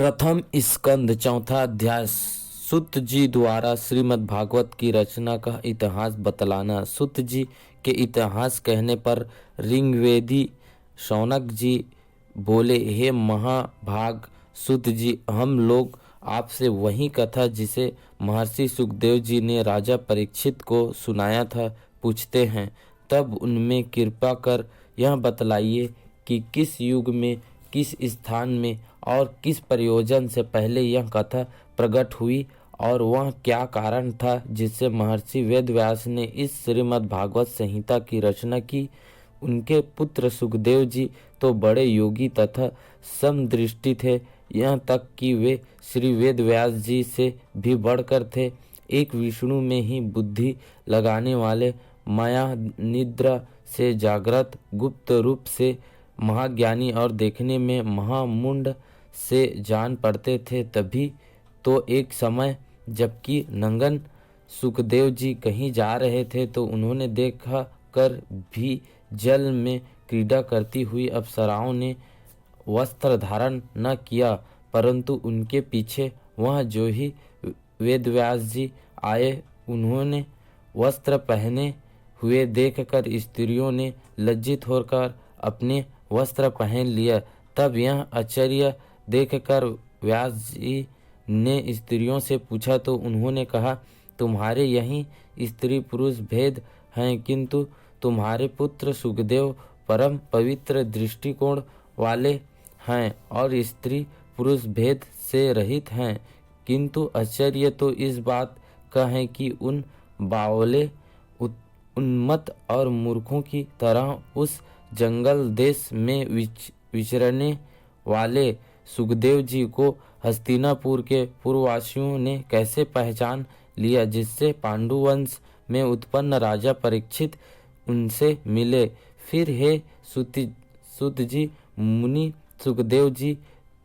प्रथम स्कंद चौथा अध्याय। सूत जी द्वारा श्रीमद् भागवत की रचना का इतिहास बतलाना। सूत जी के इतिहास कहने पर ऋग्वेदी शौनक जी बोले, हे महाभाग सूत जी, हम लोग आपसे वही कथा जिसे महर्षि सुखदेव जी ने राजा परीक्षित को सुनाया था पूछते हैं। तब उनमें कृपा कर यह बतलाइए कि किस युग में, किस स्थान में और किस प्रयोजन से पहले यह कथा प्रकट हुई और वह क्या कारण था जिससे महर्षि वेदव्यास ने इस श्रीमद् भागवत संहिता की रचना की। उनके पुत्र सुखदेव जी तो बड़े योगी तथा समदृष्टि थे, यहाँ तक कि वे श्री वेदव्यास जी से भी बढ़कर थे। एक विष्णु में ही बुद्धि लगाने वाले, माया निद्रा से जागृत, गुप्त रूप से महाज्ञानी और देखने में महामुंड से जान पड़ते थे। तभी तो एक समय जबकि नंगन सुखदेव जी कहीं जा रहे थे तो उन्होंने देखा कर भी जल में क्रीड़ा करती हुई अप्सराओं ने वस्त्र धारण न किया, परंतु उनके पीछे वह जो ही वेदव्यास जी आए उन्होंने वस्त्र पहने हुए देखकर स्त्रियों ने लज्जित होकर अपने वस्त्र पहन लिया। तब यह आश्चर्य देखकर व्यास जी ने स्त्रियों से पूछा तो उन्होंने कहा, तुम्हारे यहीं स्त्री पुरुष भेद हैं, किंतु तुम्हारे पुत्र सुखदेव परम पवित्र दृष्टिकोण वाले हैं और स्त्री पुरुष भेद से रहित हैं। किंतु आश्चर्य तो इस बात का है कि उन बावले, उन्मत्त और मूर्खों की तरह उस जंगल देश में विचरने वाले सुखदेव जी को हस्तिनापुर के पूर्ववासियों ने कैसे पहचान लिया, जिससे पांडुवंश में उत्पन्न राजा परीक्षित उनसे मिले। फिर हे सूत जी, मुनि सुखदेव जी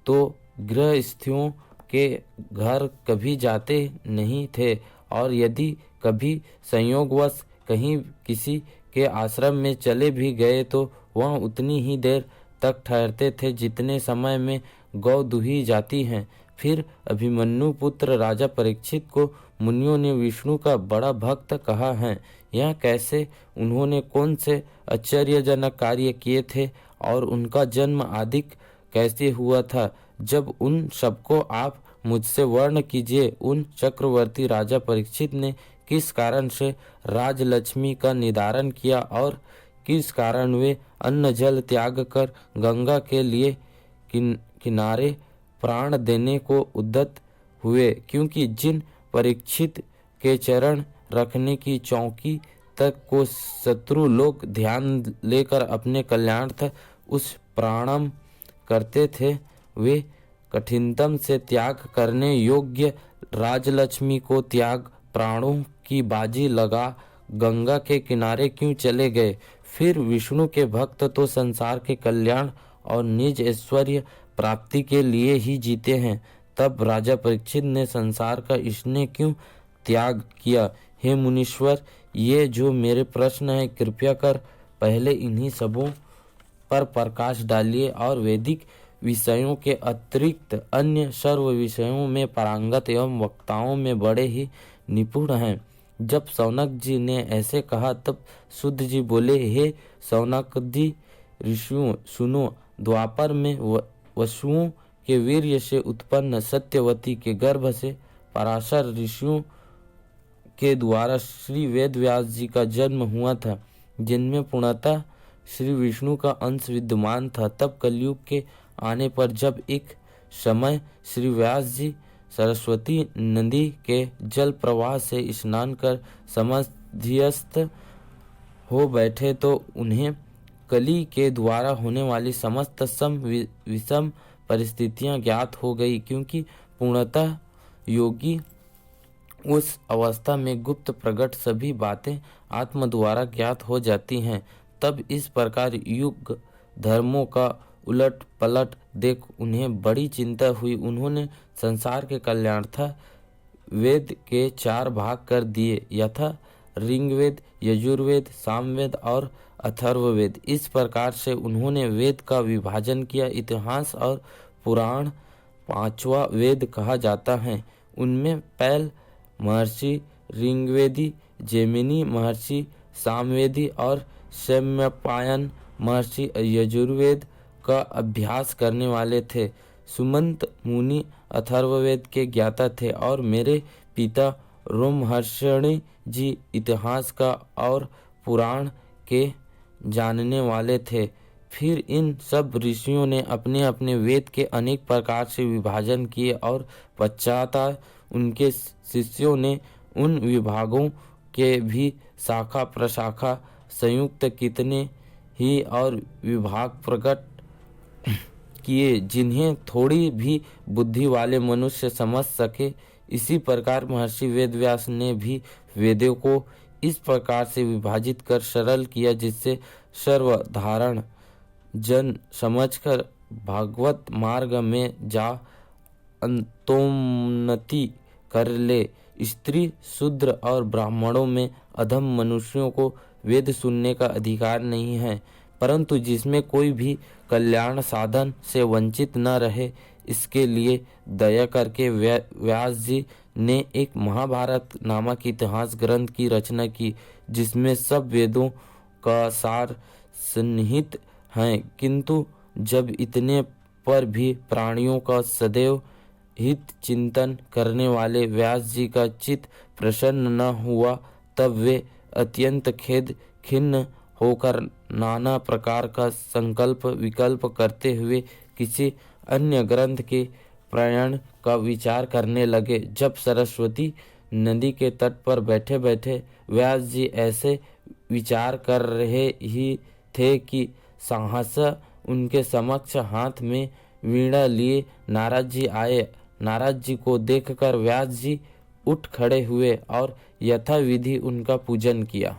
तो गृहस्थियों के घर कभी जाते नहीं थे और यदि कभी संयोगवश कहीं किसी के आश्रम में चले भी गए तो वह उतनी ही देर तक ठहरते थे जितने समय में गौ दुही जाती हैं। फिर अभिमन्यु पुत्र राजा परीक्षित को मुनियों ने विष्णु का बड़ा भक्त कहा है। यह कैसे, उन्होंने कौन से आश्चर्यजनक कार्य किए थे और उनका जन्म आदि कैसे हुआ था, जब उन सबको आप मुझसे वर्ण कीजिए। उन चक्रवर्ती राजा परीक्षित ने किस कारण से राजलक्ष्मी का निधारण किया और किस कारण वे अन्न जल त्याग कर गंगा के लिए किनारे प्राण देने को उद्यत हुए, क्योंकि जिन परीक्षित के चरण रखने की चौकी तक को शत्रु लोग ध्यान लेकर अपने कल्याणार्थ उस प्राणम करते थे, वे कठिनतम से त्याग करने योग्य राजलक्ष्मी को त्याग प्राणों की बाजी लगा गंगा के किनारे क्यों चले गए। फिर विष्णु के भक्त तो संसार के कल्याण और निज ऐश्वर्य प्राप्ति के लिए ही जीते हैं, तब राजा परीक्षित ने संसार का स्नेह क्यों त्याग किया। हे मुनीश्वर, ये जो मेरे प्रश्न है, कृपया कर पहले इन्हीं सबों पर प्रकाश डालिए और वैदिक विषयों के अतिरिक्त अन्य सर्व विषयों में पारंगत एवं वक्ताओं में बड़े ही निपुण हैं। जब शौनक जी ने ऐसे कहा तब शुद्ध जी बोले, हे शौनक जी ऋषियों सुनो, द्वापर में वसुओं के वीर्य से उत्पन्न सत्यवती के गर्भ से पराशर ऋषियों के द्वारा श्री वेदव्यास जी का जन्म हुआ था, जिनमें पूर्णतः श्री विष्णु का अंश विद्यमान था। तब कलयुग के आने पर जब एक समय श्री व्यास जी सरस्वती नदी के जल प्रवाह से स्नान कर समाधिस्थ हो बैठे तो उन्हें कली के द्वारा होने वाली समस्त विषम परिस्थितियां ज्ञात हो गई, क्योंकि पूर्णतः योगी उस अवस्था में गुप्त प्रकट सभी बातें आत्म द्वारा ज्ञात हो जाती हैं। तब इस प्रकार युग धर्मों का उलट पलट देख उन्हें बड़ी चिंता हुई। उन्होंने संसार के कल्याणार्थ वेद के 4 भाग कर दिए, यथा ऋग्वेद, यजुर्वेद, सामवेद और अथर्ववेद। इस प्रकार से उन्होंने वेद का विभाजन किया। इतिहास और पुराण पांचवा वेद कहा जाता है। उनमें पैल महर्षि ऋग्वेदी, जैमिनी महर्षि सामवेदी और वैशंपायन महर्षि यजुर्वेद का अभ्यास करने वाले थे। सुमंत मुनि अथर्ववेद के ज्ञाता थे और मेरे पिता रोमहर्षणि जी इतिहास का और पुराण के जानने वाले थे। फिर इन सब ऋषियों ने अपने अपने वेद के अनेक प्रकार से विभाजन किए और पश्चात उनके शिष्यों ने उन विभागों के भी शाखा प्रशाखा संयुक्त कितने ही और विभाग प्रकट किए जिन्हें थोड़ी भी बुद्धि वाले मनुष्य समझ सके। इसी प्रकार महर्षि वेदव्यास ने भी वेदों को इस प्रकार से विभाजित कर सरल किया जिससे सर्वधारण जन समझकर भागवत मार्ग में जा अंतोन्नति कर ले। स्त्री शूद्र और ब्राह्मणों में अधम मनुष्यों को वेद सुनने का अधिकार नहीं है, परंतु जिसमें कोई भी कल्याण साधन से वंचित न रहे, इसके लिए दया करके व्यास जी ने एक महाभारत नामक इतिहास ग्रंथ की रचना की, जिसमें सब वेदों का सार सन्निहित है। किंतु जब इतने पर भी प्राणियों का सदैव हित चिंतन करने वाले व्यास जी का चित्त प्रसन्न न हुआ, तब वे अत्यंत खिन्न होकर नाना प्रकार का संकल्प विकल्प करते हुए किसी अन्य ग्रंथ के प्रयाण का विचार करने लगे। जब सरस्वती नदी के तट पर बैठे बैठे व्यास जी ऐसे विचार कर रहे ही थे कि सहसा उनके समक्ष हाथ में वीणा लिए नारद जी आए। नारद जी को देखकर व्यास जी उठ खड़े हुए और यथाविधि उनका पूजन किया।